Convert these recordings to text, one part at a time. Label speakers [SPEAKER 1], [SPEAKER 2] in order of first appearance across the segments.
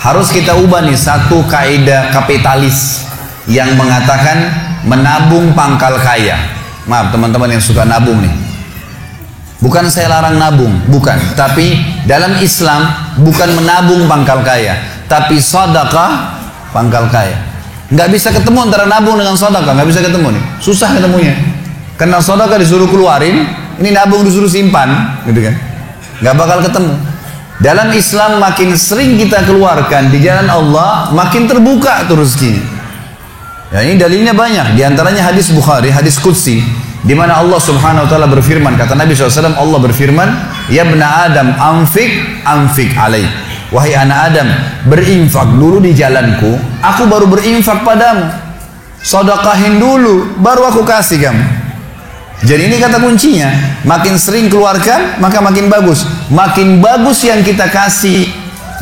[SPEAKER 1] Harus kita ubah nih satu kaidah kapitalis yang mengatakan menabung pangkal kaya. Maaf teman-teman yang suka nabung nih. Bukan saya larang nabung, bukan. Tapi dalam Islam bukan menabung pangkal kaya, tapi sedekah pangkal kaya. Nggak bisa ketemu antara nabung dengan sedekah, nggak bisa ketemu nih. Susah ketemunya. Karena sedekah disuruh keluarin, ini nabung disuruh simpan, gitu kan? Nggak bakal ketemu. Dalam Islam makin sering kita keluarkan di jalan Allah, makin terbuka tuh rezekinya. Ya, ini dalilnya banyak. Di antaranya hadis Bukhari, hadis Qudsi, di mana Allah Subhanahu wa taala berfirman, kata Nabi SAW, Allah berfirman, "Ya bna Adam, anfik alaih." Wahai anak Adam, berinfak dulu di jalanku, aku baru berinfak padamu. Sedekahin dulu, baru aku kasih kamu. Jadi ini kata kuncinya, makin sering keluarkan maka makin bagus. Makin bagus yang kita kasih,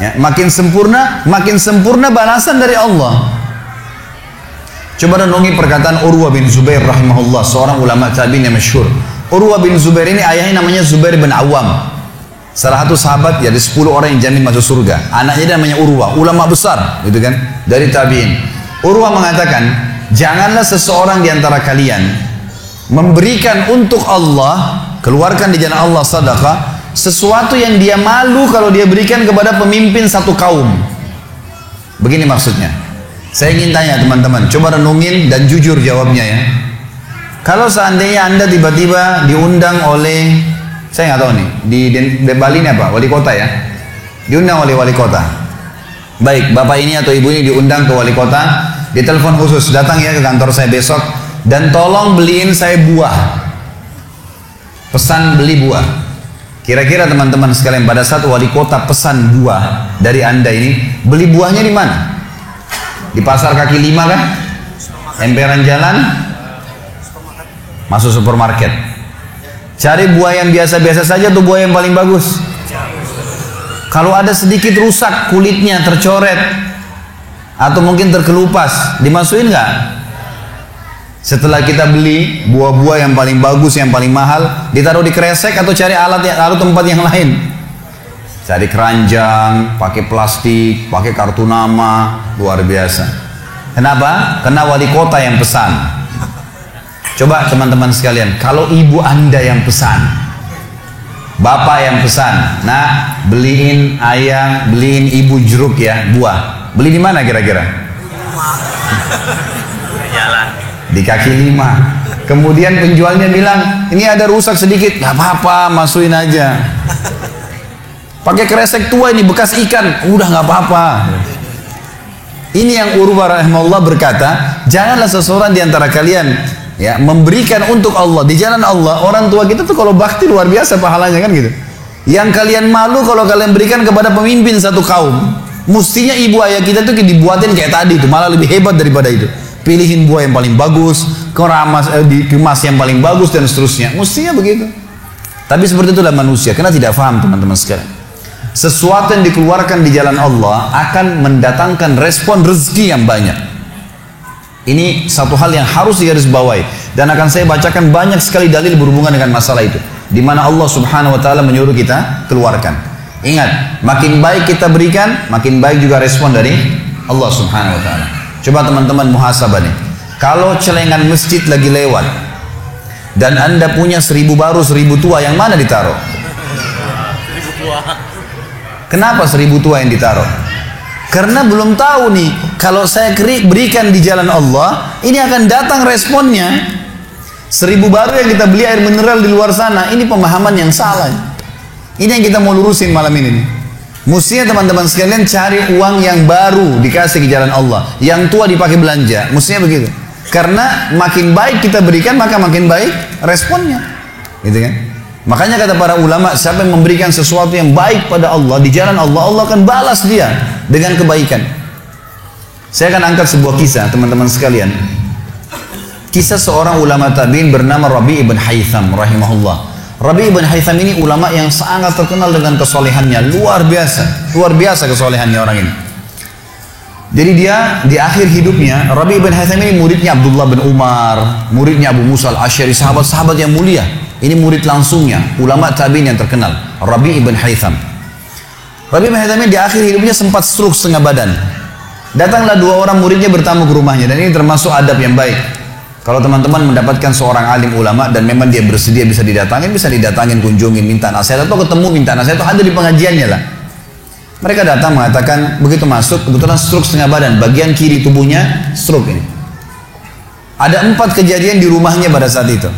[SPEAKER 1] ya, makin sempurna balasan dari Allah. Coba renungi perkataan Urwah bin Zubair rahimahullah, seorang ulama tabi'in yang masyhur. Urwah bin Zubair ini ayahnya namanya Zubair bin Awam, salah satu sahabat ya, dari 10 orang yang jamin masuk surga. Anaknya namanya Urwah, ulama besar gitu kan, dari tabi'in. Urwah mengatakan, janganlah seseorang di antara kalian memberikan untuk Allah, keluarkan di jalan Allah sedekah, sesuatu yang dia malu kalau dia berikan kepada pemimpin satu kaum. Begini maksudnya. Saya ingin tanya teman-teman, coba renungin dan jujur jawabnya ya. Kalau seandainya Anda tiba-tiba diundang oleh, saya nggak tahu nih, di Bali ini apa? Wali kota ya? Diundang oleh wali kota. Baik, bapak ini atau ibu ini diundang ke wali kota, ditelepon khusus, datang ya ke kantor saya besok, dan tolong beliin saya buah. Pesan beli buah. Kira-kira teman-teman sekalian, pada saat wali kota pesan buah dari Anda ini, beli buahnya di mana? Di pasar kaki 5 kan? Emperan jalan? Masuk supermarket. Cari buah yang biasa-biasa saja tuh, buah yang paling bagus. Kalau ada sedikit rusak, kulitnya tercoret atau mungkin terkelupas, dimasukin nggak? Setelah kita beli buah-buah yang paling bagus, yang paling mahal, ditaruh di kresek atau cari alat yang taruh tempat yang lain. Cari keranjang, pakai plastik, pakai kartu nama, luar biasa. Kenapa? Karena wali kota yang pesan. Coba teman-teman sekalian, kalau ibu Anda yang pesan, bapak yang pesan, nah beliin ayah, beliin ibu jeruk ya, buah. Beli di mana kira-kira? Di kaki 5. Kemudian penjualnya bilang, ini ada rusak sedikit, nggak apa-apa, masukin aja. Pakai kresek tua ini, bekas ikan, udah nggak apa-apa. Ini yang Urwah rahimahullah berkata, janganlah seseorang di antara kalian ya memberikan untuk Allah di jalan Allah. Orang tua kita tuh kalau bakti luar biasa pahalanya kan gitu. Yang kalian malu kalau kalian berikan kepada pemimpin satu kaum. Mestinya ibu ayah kita tuh dibuatin kayak tadi tuh, malah lebih hebat daripada itu. Pilihin buah yang paling bagus, dikemas yang paling bagus dan seterusnya. Mestinya begitu. Tapi seperti itulah manusia, karena tidak paham teman-teman sekalian. Sesuatu yang dikeluarkan di jalan Allah akan mendatangkan respon rezeki yang banyak. Ini satu hal yang harus digarisbawahi, dan akan saya bacakan banyak sekali dalil berhubungan dengan masalah itu, di mana Allah Subhanahu wa taala menyuruh kita keluarkan. Ingat, makin baik kita berikan, makin baik juga respon dari Allah Subhanahu wa taala. Coba teman-teman muhasabah nih. Kalau celengan masjid lagi lewat dan Anda punya 1000 baru 1000 tua, yang mana ditaruh? 1000 tua. Kenapa 1000 tua yang ditaruh? Karena belum tahu nih, kalau saya berikan di jalan Allah, ini akan datang responnya. 1000 baru yang kita beli air mineral di luar sana, ini pemahaman yang salah. Ini yang kita mau lurusin malam ini nih. Mestinya teman-teman sekalian cari uang yang baru dikasih ke jalan Allah, yang tua dipakai belanja. Mestinya begitu. Karena makin baik kita berikan, maka makin baik responnya. Gitu kan? Makanya kata para ulama, siapa yang memberikan sesuatu yang baik pada Allah di jalan Allah, Allah akan balas dia dengan kebaikan. Saya akan angkat sebuah kisah teman-teman sekalian. Kisah seorang ulama tabi'in bernama Rabi' ibn Haytham rahimahullah. Rabi' ibn Haytham ini ulama yang sangat terkenal dengan kesolehannya, luar biasa kesolehannya orang ini. Jadi dia di akhir hidupnya, Rabi' ibn Haytham ini muridnya Abdullah bin Umar, muridnya Abu Musa al-Asy'ari, sahabat-sahabat yang mulia. Ini murid langsungnya, ulama tabi'in yang terkenal, Rabi' ibn Haytham. Rabi bin Haytham di akhir hidupnya sempat stroke setengah badan. Datanglah 2 orang muridnya bertamu ke rumahnya, dan ini termasuk adab yang baik. Kalau teman-teman mendapatkan seorang alim ulama dan memang dia bersedia bisa didatangin, kunjungin, minta nasihat, atau ketemu minta nasihat, atau ada di pengajiannya lah. Mereka datang mengatakan, begitu masuk kebetulan stroke setengah badan, bagian kiri tubuhnya stroke ini. Ada 4 kejadian di rumahnya pada saat itu.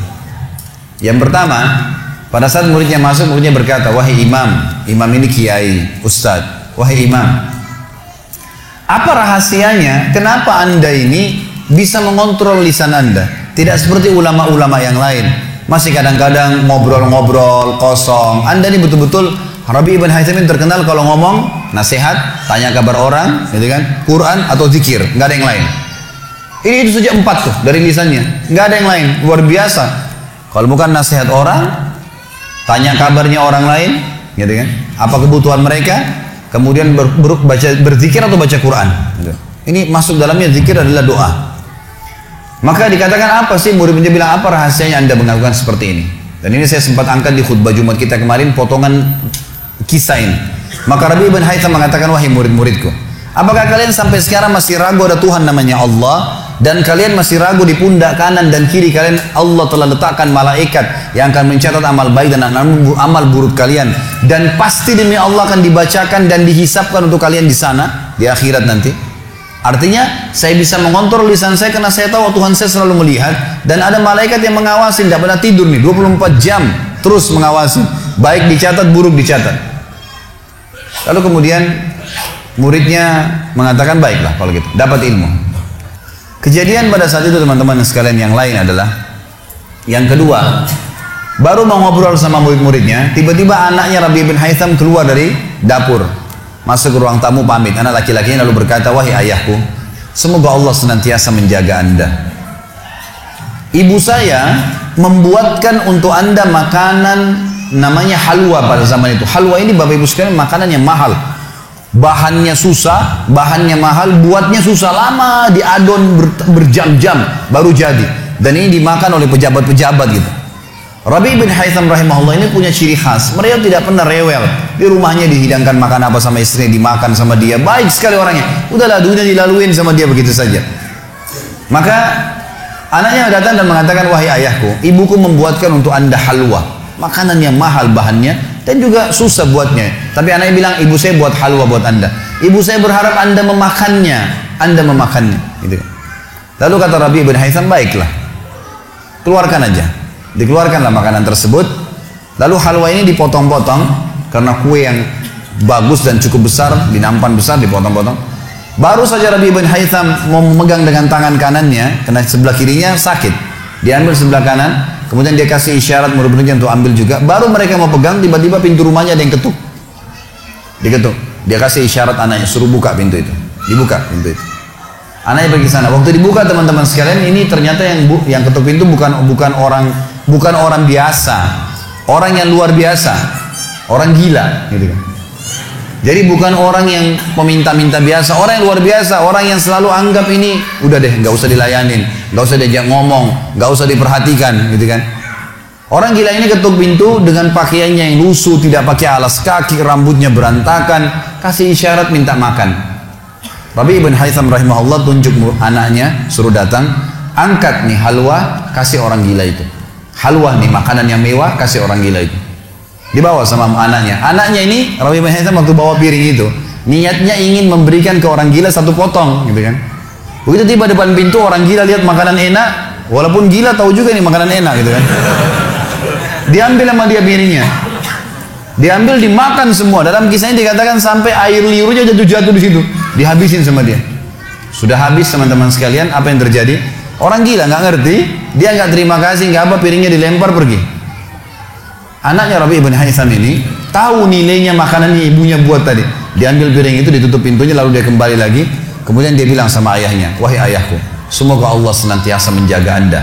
[SPEAKER 1] Yang pertama, pada saat muridnya masuk, muridnya berkata, wahai imam, imam ini kiai, ustadz, wahai imam, apa rahasianya kenapa anda ini bisa mengontrol lisan anda? Tidak seperti ulama-ulama yang lain, masih kadang-kadang ngobrol-ngobrol kosong. Anda ini betul-betul, Rabi bin Haytham terkenal kalau ngomong nasihat, tanya kabar orang, gitu kan, Quran atau zikir, nggak ada yang lain. Ini itu saja 4 tuh dari lisannya, nggak ada yang lain, luar biasa. Kalau bukan nasihat orang, tanya kabarnya orang lain, gitu kan, apa kebutuhan mereka, kemudian berzikir atau baca Quran. Gitu. Ini masuk dalamnya zikir adalah doa. Maka dikatakan apa sih, murid-muridnya bilang apa rahasianya anda melakukan seperti ini? Dan ini saya sempat angkat di khutbah Jumat kita kemarin potongan kisah ini. Maka Rabi bin Haytham mengatakan, wahai murid-muridku, apakah kalian sampai sekarang masih ragu ada Tuhan namanya Allah, dan kalian masih ragu di pundak kanan dan kiri kalian Allah telah letakkan malaikat yang akan mencatat amal baik dan amal buruk kalian, dan pasti demi Allah akan dibacakan dan dihisapkan untuk kalian di sana di akhirat nanti? Artinya saya bisa mengontrol lisan saya karena saya tahu Tuhan saya selalu melihat, dan ada malaikat yang mengawasi, tidak pernah tidur nih 24 jam terus mengawasi, baik dicatat buruk dicatat. Lalu kemudian muridnya mengatakan, baiklah kalau gitu, dapat ilmu. Kejadian pada saat itu teman-teman sekalian yang lain adalah, yang kedua, baru mau ngobrol sama murid-muridnya, tiba-tiba anaknya Rabi bin Haytham keluar dari dapur, masuk ke ruang tamu pamit. Anak laki-lakinya lalu berkata, wahai ayahku, semoga Allah senantiasa menjaga anda. Ibu saya membuatkan untuk anda makanan namanya halwa pada zaman itu. Halwa ini Bapak Ibu sekalian makanan yang mahal. Bahannya susah, bahannya mahal, buatnya susah, lama diadon berjam-jam baru jadi. Dan ini dimakan oleh pejabat-pejabat gitu. Rabi bin Haytham rahimahullah ini punya ciri khas, mereka tidak pernah rewel. Di rumahnya dihidangkan makan apa sama istrinya, dimakan sama dia, baik sekali orangnya. Udahlah dunia dilaluin sama dia begitu saja. Maka anaknya datang dan mengatakan, wahai ayahku, ibuku membuatkan untuk anda halwa, makanan yang mahal bahannya dan juga susah buatnya. Tapi anaknya bilang, ibu saya buat halwa buat anda. Ibu saya berharap anda memakannya, gitu. Lalu kata Rabi bin Haytham, baiklah, keluarkan aja. Dikeluarkanlah makanan tersebut. Lalu halwa ini dipotong-potong karena kue yang bagus dan cukup besar, dinampan besar, dipotong-potong. Baru saja Rabi bin Haytham mau memegang dengan tangan kanannya, karena sebelah kirinya sakit, diambil sebelah kanan, kemudian dia kasih isyarat murid-muridnya untuk ambil juga. Baru mereka mau pegang, tiba-tiba pintu rumahnya ada yang ketuk, diketuk. Dia kasih isyarat anaknya, suruh buka pintu itu. Dibuka pintu itu. Anaknya pergi sana. Waktu dibuka teman-teman sekalian, ini ternyata yang ketuk pintu bukan orang biasa, orang yang luar biasa, orang gila, gitu kan. Jadi bukan orang yang peminta-minta biasa, orang yang luar biasa, orang yang selalu anggap ini udah deh, nggak usah dilayanin, nggak usah diajak ngomong, nggak usah diperhatikan, gitu kan. Orang gila ini ketuk pintu dengan pakaiannya yang lusuh, tidak pakai alas kaki, rambutnya berantakan, kasih isyarat minta makan. Rabi bin Haytham rahimahullah tunjuk anaknya, suruh datang, angkat nih halwa, kasih orang gila itu. Halwa nih makanan yang mewah, kasih orang gila itu. Dibawa sama anaknya. Anaknya ini Rabi bin Haytham waktu bawa piring itu, niatnya ingin memberikan ke orang gila 1 potong, gitu kan. Begitu tiba depan pintu, orang gila lihat makanan enak, walaupun gila tahu juga nih makanan enak, gitu kan. Diambil sama dia piringnya, diambil dimakan semua. Dalam kisahnya dikatakan sampai air liurnya jatuh di situ, dihabisin sama dia. Sudah habis teman-teman sekalian, apa yang terjadi? Orang gila nggak ngerti, dia nggak terima kasih, nggak apa, piringnya dilempar pergi. Anaknya Rabi bin Haytham ini tahu nilainya makanan yang ibunya buat tadi. Diambil piring itu, ditutup pintunya, lalu dia kembali lagi. Kemudian dia bilang sama ayahnya, wahai ayahku, semoga Allah senantiasa menjaga anda.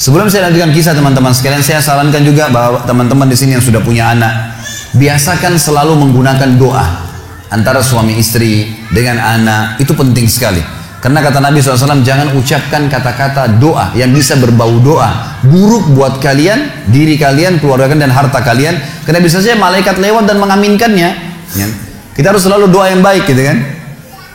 [SPEAKER 1] Sebelum saya lanjutkan kisah teman-teman sekalian, saya sarankan juga bahwa teman-teman di sini yang sudah punya anak, biasakan selalu menggunakan doa antara suami istri dengan anak, itu penting sekali. Karena kata Nabi SAW, jangan ucapkan kata-kata doa yang bisa berbau doa buruk buat kalian, diri kalian, keluarga kalian, dan harta kalian. Karena bisa saja malaikat lewat dan mengaminkannya. Ya. Kita harus selalu doa yang baik gitu kan.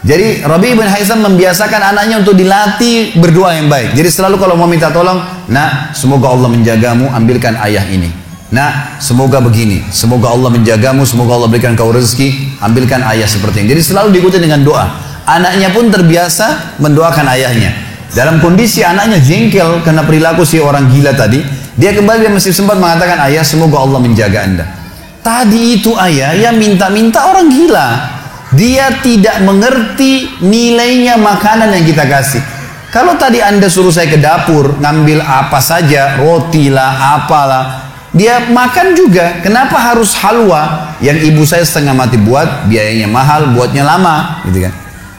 [SPEAKER 1] Jadi Rabi' bin Haitham membiasakan anaknya untuk dilatih berdoa yang baik. Jadi selalu kalau mau minta tolong, nak semoga Allah menjagamu, ambilkan ayah ini. Nak semoga begini, semoga Allah menjagamu, semoga Allah berikan kau rezeki, ambilkan ayah seperti ini. Jadi selalu diikuti dengan doa. Anaknya pun terbiasa mendoakan ayahnya. Dalam kondisi anaknya jengkel karena perilaku si orang gila tadi, dia kembali dan masih sempat mengatakan, ayah semoga Allah menjaga anda. Tadi itu ayah yang minta-minta orang gila. Dia tidak mengerti nilainya makanan yang kita kasih. Kalau tadi anda suruh saya ke dapur, ngambil apa saja, roti lah, apalah, dia makan juga. Kenapa harus halwa yang ibu saya setengah mati buat, biayanya mahal, buatnya lama, gitu kan?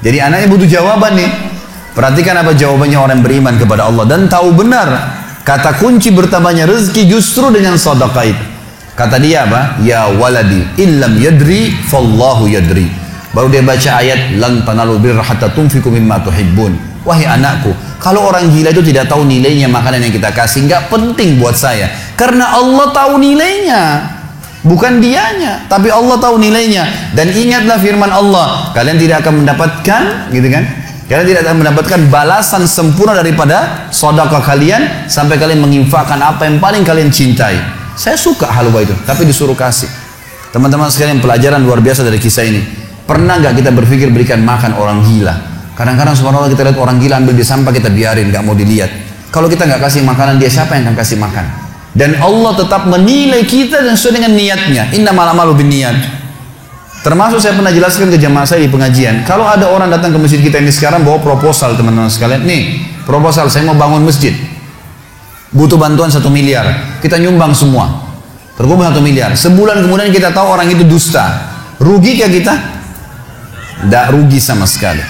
[SPEAKER 1] Jadi anaknya butuh jawaban nih. Perhatikan apa jawabannya orang beriman kepada Allah dan tahu benar kata kunci bertambahnya rezeki justru dengan sedekah itu. Kata dia apa? Ya waladi, illam yadri, fallahu yadri. Baru dia baca ayat lan tanalul birra hatta tunfiqu mimma tuhibbun. Wahai anakku, kalau orang gila itu tidak tahu nilainya makanan yang kita kasih, nggak penting buat saya. Karena Allah tahu nilainya. Bukan dianya, tapi Allah tahu nilainya. Dan ingatlah firman Allah, kalian tidak akan mendapatkan, gitu kan? Kalian tidak akan mendapatkan balasan sempurna daripada sedekah kalian sampai kalian menginfakkan apa yang paling kalian cintai. Saya suka halwa itu, tapi disuruh kasih. Teman-teman sekalian, pelajaran luar biasa dari kisah ini. Pernah nggak kita berpikir berikan makan orang gila? Kadang-kadang subhanallah kita lihat orang gila ambil di sampah, kita biarin, nggak mau dilihat. Kalau kita nggak kasih makanan dia, siapa yang akan kasih makan? Dan Allah tetap menilai kita dan sesuai dengan niatnya. Innamal a'malu binniyat. Termasuk saya pernah jelaskan ke jamaah saya di pengajian. Kalau ada orang datang ke masjid kita ini sekarang bawa proposal, teman-teman sekalian, nih proposal saya mau bangun masjid, butuh bantuan 1 miliar, kita nyumbang semua, terkumpul 1 miliar. Sebulan kemudian kita tahu orang itu dusta, rugi kah kita? Tidak rugi sama sekali.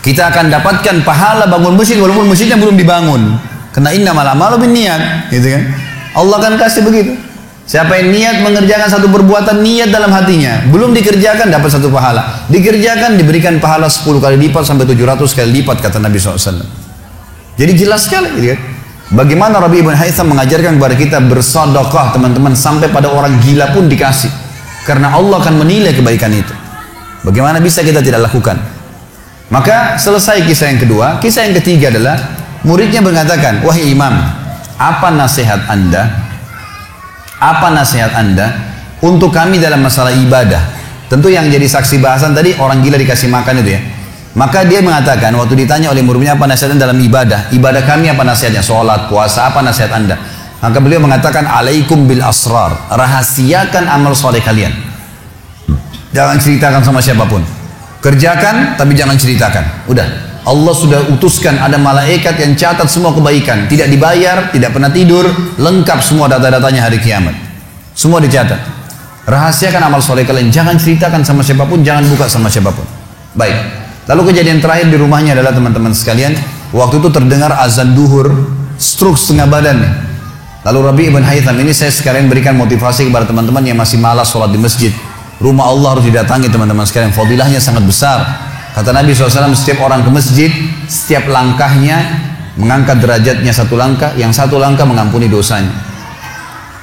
[SPEAKER 1] Kita akan dapatkan pahala bangun masjid walaupun masjidnya belum dibangun. Karena innamal a'malu binniyat, gitu kan? Allah akan kasih begitu. Siapa yang niat mengerjakan satu perbuatan, niat dalam hatinya, belum dikerjakan dapat 1 pahala. Dikerjakan diberikan pahala 10 kali lipat sampai 700 kali lipat kata Nabi SAW. Jadi jelas sekali, gitu kan? Bagaimana Rabi' bin Haitham mengajarkan kepada kita bersedekah, teman-teman, sampai pada orang gila pun dikasih. Karena Allah akan menilai kebaikan itu. Bagaimana bisa kita tidak lakukan? Maka selesai kisah yang kedua. Kisah yang ketiga adalah muridnya mengatakan, wahai imam, apa nasihat anda? Apa nasihat anda untuk kami dalam masalah ibadah? Tentu yang jadi saksi bahasan tadi orang gila dikasih makan itu ya. Maka dia mengatakan waktu ditanya oleh muridnya apa nasihatnya dalam ibadah? Ibadah kami apa nasihatnya? Sholat, puasa, apa nasihat anda? Maka beliau mengatakan, alaikum bil asrar, rahasiakan amal soleh kalian. Jangan ceritakan sama siapapun. Kerjakan tapi jangan ceritakan. Udah, Allah sudah utuskan ada malaikat yang catat semua kebaikan, tidak dibayar, tidak pernah tidur, lengkap semua data-datanya hari kiamat. Semua dicatat. Rahasiakan amal soleh kalian, jangan ceritakan sama siapapun, jangan buka sama siapapun. Baik. Lalu kejadian terakhir di rumahnya adalah teman-teman sekalian, waktu itu terdengar azan duhur, stroke setengah badan. Lalu Rabi' bin Haitham ini saya sekalian berikan motivasi kepada teman-teman yang masih malas sholat di masjid. Rumah Allah harus didatangi teman-teman sekalian, fadilahnya sangat besar. Kata Nabi SAW, setiap orang ke masjid, setiap langkahnya mengangkat derajatnya 1 langkah, yang 1 langkah mengampuni dosanya.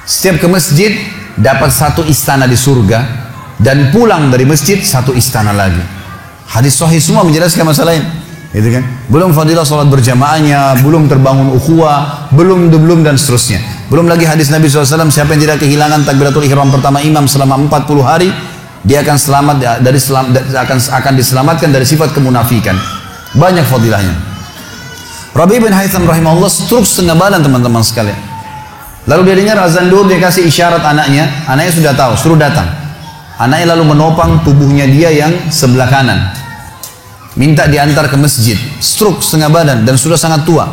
[SPEAKER 1] Setiap ke masjid dapat 1 istana di surga, dan pulang dari masjid 1 istana lagi. Hadis sahih semua menjelaskan masalah ini, gitu kan? Belum fadilah sholat berjamaahnya, belum terbangun ukhuwah, belum dan seterusnya. Belum lagi hadis Nabi SAW, siapa yang tidak kehilangan takbiratul ihram pertama imam selama 40 hari, dia akan selamat dari akan diselamatkan dari sifat kemunafikan. Banyak fadilahnya. Rabi' bin Haitham rahimahullah stroke setengah badan teman-teman sekalian. Lalu dia dengar azan duhur, dia kasih isyarat anaknya sudah tahu, suruh datang. Anaknya lalu menopang tubuhnya dia yang sebelah kanan, minta diantar ke masjid. Stroke setengah badan dan sudah sangat tua.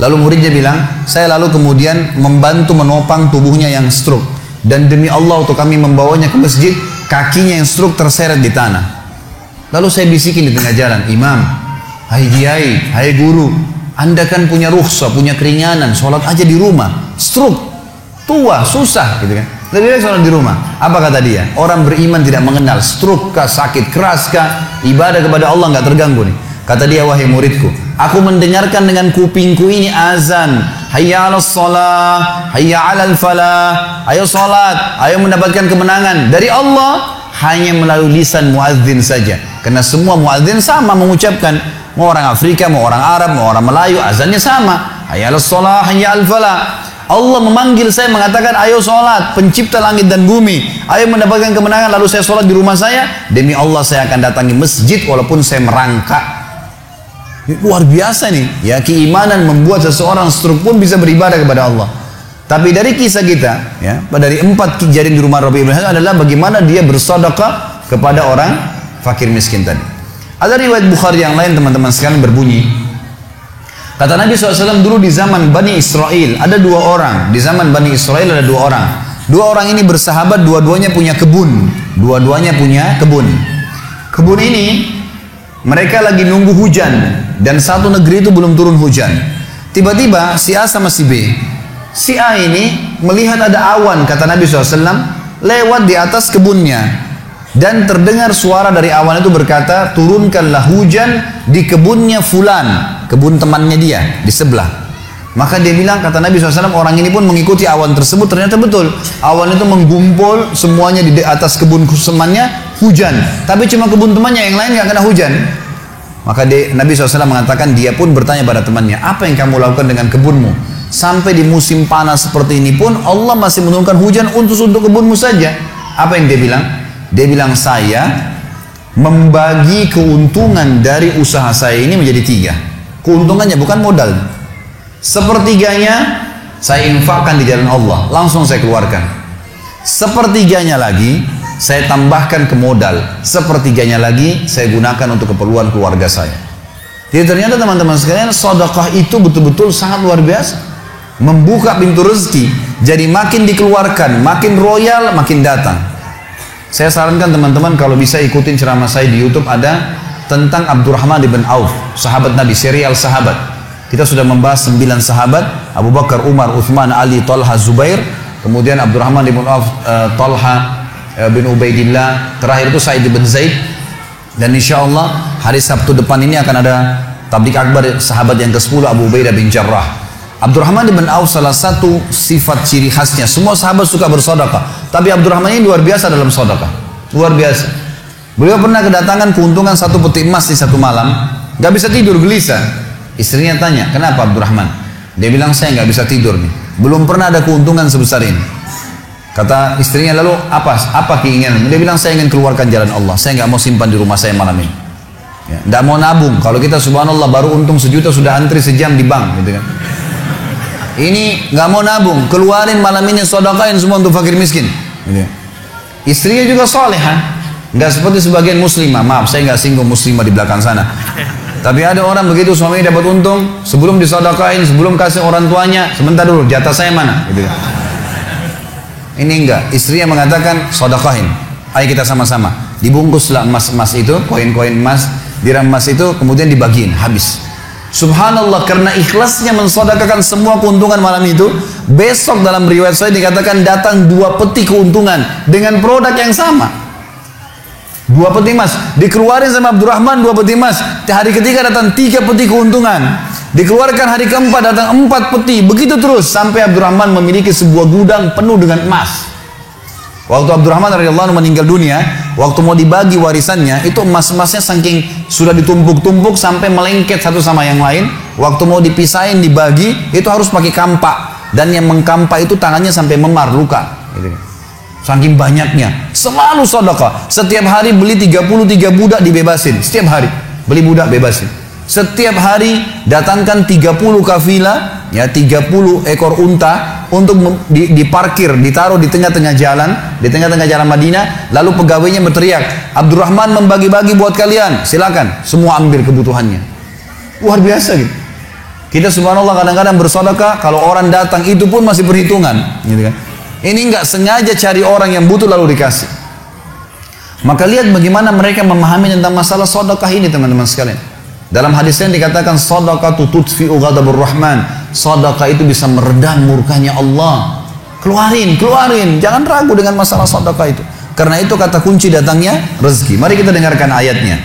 [SPEAKER 1] Lalu muridnya bilang, saya lalu kemudian membantu menopang tubuhnya yang stroke, dan demi Allah untuk kami membawanya ke masjid, kakinya yang stroke terseret di tanah. Lalu saya bisikin di tengah jalan, imam, hai kiai, hai guru, anda kan punya rukhsah, punya keringanan, sholat aja di rumah. Stroke, tua, susah, gitu kan? Lebih baik sholat di rumah. Apa kata dia? Orang beriman tidak mengenal stroke kah, sakit keras kah, ibadah kepada Allah nggak terganggu nih. Kata dia, wahai muridku, aku mendengarkan dengan kupingku ini azan, hayya 'alas shalah, hayya 'alal falah, ayo salat, ayo mendapatkan kemenangan dari Allah. hanya melalui lisan muadzin saja. Karena semua muadzin sama mengucapkan, mau orang Afrika, mau orang Arab, mau orang Melayu, azannya sama. Hayya 'alas shalah, hayya 'alal falah. Allah memanggil saya mengatakan, ayo sholat, pencipta langit dan bumi, ayo mendapatkan kemenangan, lalu saya sholat di rumah saya, demi Allah saya akan datangi masjid walaupun saya merangkak. Luar biasa nih, ya, keimanan membuat seseorang stroke pun bisa beribadah kepada Allah. Tapi dari kisah kita, ya, dari 4 kejadian di rumah Rabi' bin Hasan adalah bagaimana dia bersedekah kepada orang fakir miskin tadi. Ada riwayat Bukhari yang lain teman-teman sekalian berbunyi, kata Nabi SAW dulu di zaman Bani Israel ada 2 orang. Di zaman Bani Israel ada 2 orang. 2 orang ini bersahabat, dua-duanya punya kebun. Dua-duanya punya kebun. Kebun ini mereka lagi nunggu hujan dan satu negeri itu belum turun hujan. Tiba-tiba si A sama si B. Si A ini melihat ada awan, kata Nabi SAW, lewat di atas kebunnya. Dan terdengar suara dari awan itu berkata, turunkanlah hujan di kebunnya fulan, kebun temannya dia di sebelah. Maka dia bilang, kata Nabi SAW, orang ini pun mengikuti awan tersebut. Ternyata betul, awan itu menggumpul semuanya di atas kebun temannya, hujan. Tapi cuma kebun temannya, yang lain nggak kena hujan. Maka Nabi SAW mengatakan, dia pun bertanya pada temannya, apa yang kamu lakukan dengan kebunmu? Sampai di musim panas seperti ini pun Allah masih menurunkan hujan untuk kebunmu saja. Apa yang dia bilang? Dia bilang, saya membagi keuntungan dari usaha saya ini menjadi 3. Keuntungannya bukan modal. Sepertiganya saya infakkan di jalan Allah, langsung saya keluarkan. Sepertiganya lagi saya tambahkan ke modal. Sepertiganya lagi saya gunakan untuk keperluan keluarga saya. Jadi ternyata teman-teman sekalian, sedekah itu betul-betul sangat luar biasa. Membuka pintu rezeki, jadi makin dikeluarkan, makin royal, makin datang. Saya sarankan teman-teman kalau bisa ikutin ceramah saya di YouTube, ada tentang Abdurrahman bin Auf, sahabat Nabi, serial sahabat. Kita sudah membahas 9 sahabat, Abu Bakar, Umar, Uthman, Ali, Talha, Zubair, kemudian Abdurrahman bin Auf, Talha bin Ubaidillah, terakhir itu Sa'id bin Zaid. Dan insya Allah hari Sabtu depan ini akan ada tablik akbar sahabat yang ke-10, Abu Ubaidah bin Jarrah. Abdurrahman bin Auf salah satu sifat ciri khasnya, semua sahabat suka bersedekah, tapi Abdurrahman ini luar biasa dalam sedekah, luar biasa. Beliau pernah kedatangan keuntungan 1 peti emas di satu malam, gak bisa tidur, gelisah. Istrinya tanya, kenapa Abdurrahman? Dia bilang, saya gak bisa tidur nih, belum pernah ada keuntungan sebesar ini. Kata istrinya, lalu apa keinginan? Dia bilang, saya ingin keluarkan jalan Allah, saya gak mau simpan di rumah saya malam ini. Ya, gak mau nabung. Kalau kita subhanallah baru untung 1 juta sudah antri sejam di bank, gitu kan. Ini nggak mau nabung, keluarin malam ini, sedekahin semua untuk fakir miskin. Gitu. Istrinya juga solehah, nggak seperti sebagian muslimah. Maaf, saya nggak singgung muslimah di belakang sana. Tapi ada orang begitu, suaminya dapat untung, sebelum disedekahin, sebelum kasih orang tuanya, sebentar dulu, jatah saya mana? Gitu. Ini enggak, istrinya mengatakan sedekahin, ayo kita sama-sama. Dibungkuslah emas-emas itu, koin-koin emas, dirham emas itu, kemudian dibagiin, habis. Subhanallah, karena ikhlasnya mensedekahkan semua keuntungan malam itu, besok dalam riwayat saya dikatakan datang 2 peti keuntungan dengan produk yang sama. 2 peti emas dikeluarin sama Abdurrahman, 2 peti emas. Hari ketiga datang 3 peti keuntungan, dikeluarkan hari keempat datang 4 peti, begitu terus sampai Abdurrahman memiliki sebuah gudang penuh dengan emas. Waktu Abdurrahman radhiyallahu anhu meninggal dunia, waktu mau dibagi warisannya, itu emas-emasnya saking sudah ditumpuk-tumpuk sampai melengket satu sama yang lain. Waktu mau dipisahin, dibagi, itu harus pakai kampak. Dan yang mengkampak itu tangannya sampai memar, luka. Gitu. Saking banyaknya. Selalu sedekah. Setiap hari beli 33 budak dibebasin. Setiap hari beli budak bebasin. Setiap hari datangkan 30 kafilah, ya 30 ekor unta untuk diparkir, ditaruh di tengah-tengah jalan, di tengah-tengah jalan Madinah. Lalu pegawainya berteriak, Abdurrahman membagi-bagi buat kalian, silakan, semua ambil kebutuhannya. Luar biasa gitu. Kita subhanallah kadang-kadang bersedekah, kalau orang datang itu pun masih perhitungan, gitu kan. Ini nggak sengaja cari orang yang butuh lalu dikasih. Maka lihat bagaimana mereka memahami tentang masalah sedekah ini, teman-teman sekalian. Dalam hadisnya dikatakan shadaqatu tudfi'u ghadabur rahman. Sedekah itu bisa meredam murkanya Allah. Keluarin, jangan ragu dengan masalah sedekah itu. Karena itu kata kunci datangnya rezeki. Mari kita dengarkan ayatnya.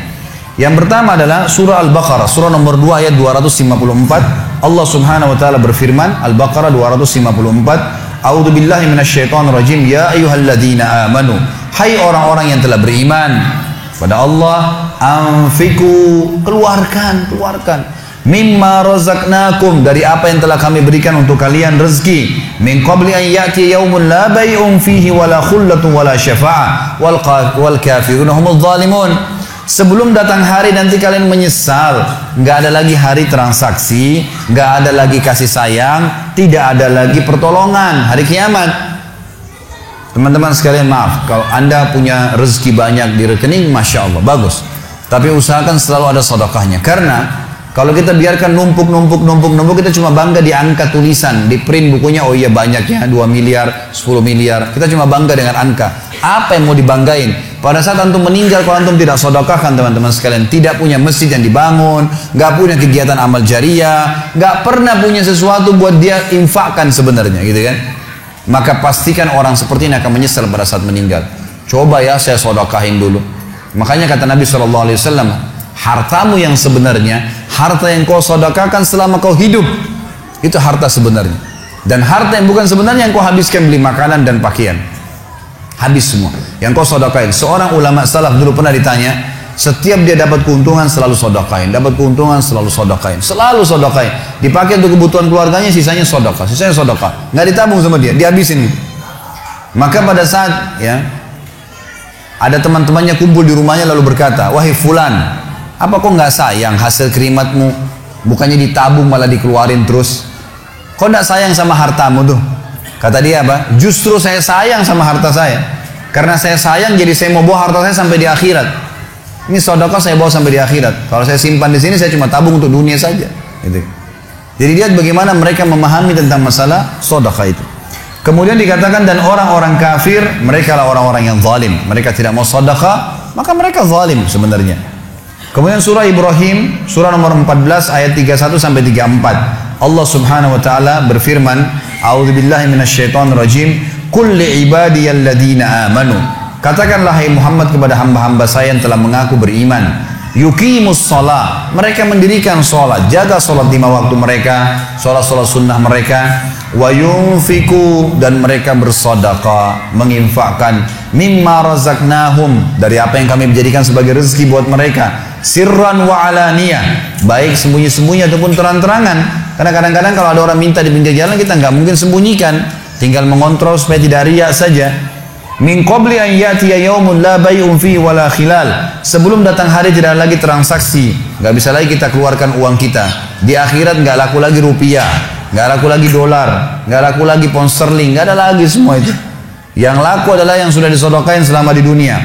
[SPEAKER 1] Yang pertama adalah surah Al-Baqarah, surah nomor 2 ayat 254. Allah Subhanahu wa taala berfirman, Al-Baqarah 254, A'udzubillahi minasyaitonirrajim. Ya ayyuhalladzina amanu. Hai orang-orang yang telah beriman pada Allah, anfiku, keluarkan. Mimma razaqnakum, dari apa yang telah kami berikan untuk kalian rezeki. Min qabli an ya'ti yaumun la bay'un fihi wala khullatun wala syafa'ah wal kafirun humudz zalimun. Sebelum datang hari nanti kalian menyesal, nggak ada lagi hari transaksi, nggak ada lagi kasih sayang, tidak ada lagi pertolongan, hari kiamat. Teman-teman sekalian, maaf kalau Anda punya rezeki banyak di rekening, masya Allah, bagus. Tapi usahakan selalu ada sedekahnya, karena kalau kita biarkan numpuk, kita cuma bangga di angka tulisan, di print bukunya, oh iya banyaknya, 2 miliar, 10 miliar. Kita cuma bangga dengan angka. Apa yang mau dibanggain? Pada saat antum meninggal, kalau antum tidak sedekahkan teman-teman sekalian, tidak punya masjid yang dibangun, nggak punya kegiatan amal jariah, nggak pernah punya sesuatu buat dia infakkan sebenarnya, gitu kan? Maka pastikan orang seperti ini akan menyesal pada saat meninggal. Coba ya saya sedekahin dulu. Makanya kata Nabi SAW, hartamu yang sebenarnya, harta yang kau sedekahkan selama kau hidup, itu harta sebenarnya. Dan harta yang bukan sebenarnya yang kau habiskan beli makanan dan pakaian, habis semua. Yang kau sedekahin. Seorang ulama salaf dulu pernah ditanya, setiap dia dapat keuntungan selalu sedekahin, dapat keuntungan selalu sedekahin, selalu sedekahin. Dipakai untuk kebutuhan keluarganya, sisanya sedekah, nggak ditabung sama dia, dihabisin. Maka pada saat ya ada teman-temannya kumpul di rumahnya lalu berkata, wahai fulan, apa kok nggak sayang hasil kerimatmu? Bukannya ditabung malah dikeluarin terus. Kok nggak sayang sama hartamu tuh? Kata dia apa? Justru saya sayang sama harta saya. Karena saya sayang, jadi saya mau bawa harta saya sampai di akhirat. Ini sedekah saya bawa sampai di akhirat. Kalau saya simpan di sini, saya cuma tabung untuk dunia saja. Gitu. Jadi lihat bagaimana mereka memahami tentang masalah sedekah itu. Kemudian dikatakan, dan orang-orang kafir, mereka lah orang-orang yang zalim. Mereka tidak mau sedekah, maka mereka zalim sebenarnya. Kemudian surah Ibrahim, surah nomor 14 ayat 31 sampai 34. Allah Subhanahu wa taala berfirman, A'udzubillahi minasyaitonirrajim, qul li'ibadiyalladzina amanu. Katakanlah hai Muhammad kepada hamba-hamba saya yang telah mengaku beriman, yuqimus shalah, mereka mendirikan salat, jaga salat 5 waktu mereka, salat-salat sunnah mereka, wa yunfiku, dan mereka bersedekah, menginfakkan, mimma razaqnahum, dari apa yang kami menjadikan sebagai rezeki buat mereka, sirran wa alaniyah, baik sembunyi-sembunyi ataupun terang-terangan. Karena kadang-kadang kalau ada orang minta di pinggir jalan, kita nggak mungkin sembunyikan, tinggal mengontrol supaya tidak riya saja. Min qabli an ya'tiya yaumun la bay'un fihi wala khilal, sebelum datang hari tidak lagi transaksi, nggak bisa lagi kita keluarkan uang kita. Di akhirat nggak laku lagi rupiah, nggak laku lagi dolar, nggak laku lagi pound sterling, nggak ada lagi semua itu. Yang laku adalah yang sudah disedekahkan selama di dunia.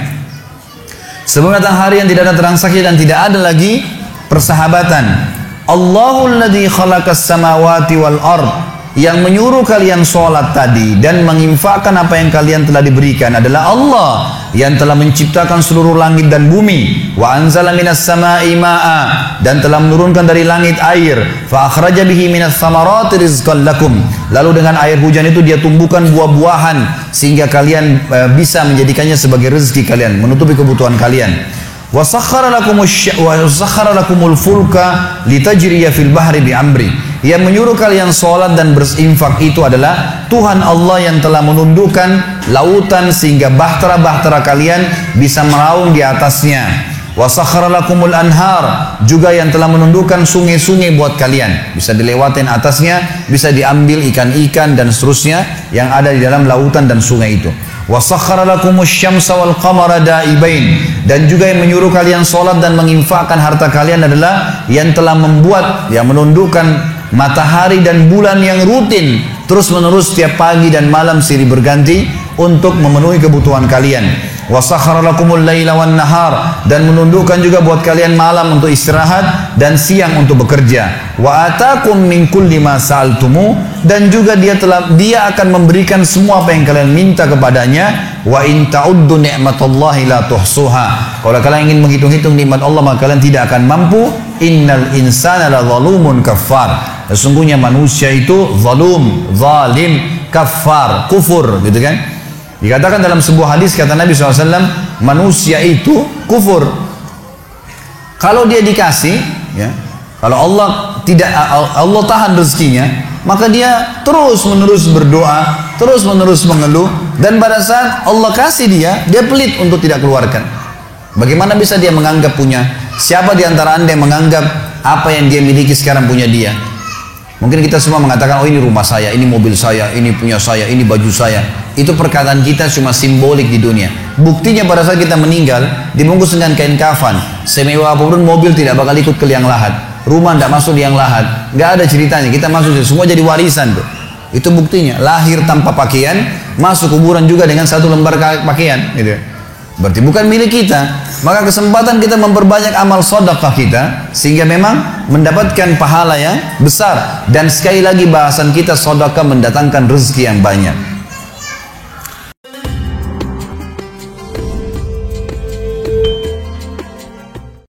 [SPEAKER 1] Sebelum datang hari yang tidak ada transaksi dan tidak ada lagi persahabatan. Allahul ladzi khalaqas samawati wal ard, yang menyuruh kalian sholat tadi dan menginfakkan apa yang kalian telah diberikan adalah Allah yang telah menciptakan seluruh langit dan bumi. Wa anzala minas sama'i ma'a, dan telah menurunkan dari langit air. Fa akhraja bihi minas samarati rizqan lakum, lalu dengan air hujan itu dia tumbuhkan buah-buahan sehingga kalian bisa menjadikannya sebagai rezeki kalian, menutupi kebutuhan kalian. Wa sakhkhara lakumul fulka litajriya fil bahri bi amri, yang menyuruh kalian sholat dan berinfak itu adalah Tuhan Allah yang telah menundukkan lautan sehingga bahtera-bahtera kalian bisa meraung di atasnya. Wa sakhkhara lakumul anhar, juga yang telah menundukkan sungai-sungai buat kalian, bisa dilewatin atasnya, bisa diambil ikan-ikan dan seterusnya yang ada di dalam lautan dan sungai itu. Wa sakhkhara lakumus syamsa wal qamara da'ibain, dan juga yang menyuruh kalian sholat dan menginfakkan harta kalian adalah yang telah membuat, yang menundukkan matahari dan bulan yang rutin terus menerus setiap pagi dan malam silih berganti untuk memenuhi kebutuhan kalian. Wa sakhkhara lakumul laila wan nahar, dan menundukkan juga buat kalian malam untuk istirahat dan siang untuk bekerja. Wa atakum min kulli ma sa'altumu, dan juga dia akan memberikan semua apa yang kalian minta kepadanya. Wa in ta'uddu ni'matallahi la tuhsuha, kalau kalian ingin menghitung-hitung nikmat Allah maka kalian tidak akan mampu. Innal insana la zalumun kafar, sesungguhnya manusia itu zalim, kafar, kufur, gitu kan. Dikatakan dalam sebuah hadis, kata Nabi SAW, manusia itu kufur. Kalau dia dikasih, ya, Kalau Allah tidak, Allah tahan rezekinya, maka dia terus menerus berdoa, terus menerus mengeluh, dan pada saat Allah kasih dia pelit untuk tidak keluarkan. Bagaimana bisa dia menganggap punya? Siapa di antara anda yang menganggap apa yang dia miliki sekarang punya dia? Mungkin kita semua mengatakan, oh ini rumah saya, ini mobil saya, ini punya saya, ini baju saya. Itu perkataan kita cuma simbolik di dunia. Buktinya pada saat kita meninggal, dibungkus dengan kain kafan, semewah apapun mobil tidak bakal ikut ke liang lahat, rumah tidak masuk liang lahat, nggak ada ceritanya. Kita masuk semua jadi warisan tuh. Itu buktinya. Lahir tanpa pakaian, masuk kuburan juga dengan satu lembar pakaian. Gitu. Berarti bukan milik kita. Maka kesempatan kita memperbanyak amal sedekah kita, sehingga memang mendapatkan pahala yang besar. Dan sekali lagi bahasan kita, sedekah mendatangkan rezeki yang banyak.